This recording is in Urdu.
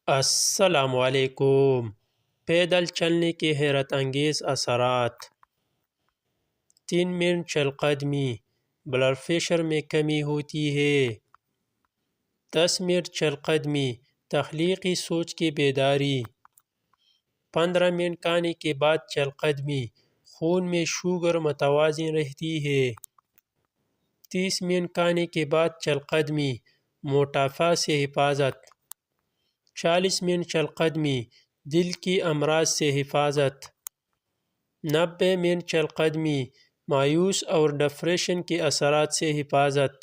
السلام علیکم۔ پیدل چلنے کے حیرت انگیز اثرات۔ 3 منٹ چل قدمی، بلڈ پریشر میں کمی ہوتی ہے۔ 10 منٹ چل قدمی، تخلیقی سوچ کی بیداری۔ 15 منٹ کھانے کے بعد چل قدمی، خون میں شوگر متوازن رہتی ہے۔ 30 منٹ کھانے کے بعد چل قدمی، موٹاپا سے حفاظت۔ 40 منٹ چل قدمی، دل کی امراض سے حفاظت۔ 90 منٹ چل قدمی، مایوس اور ڈپریشن کے اثرات سے حفاظت۔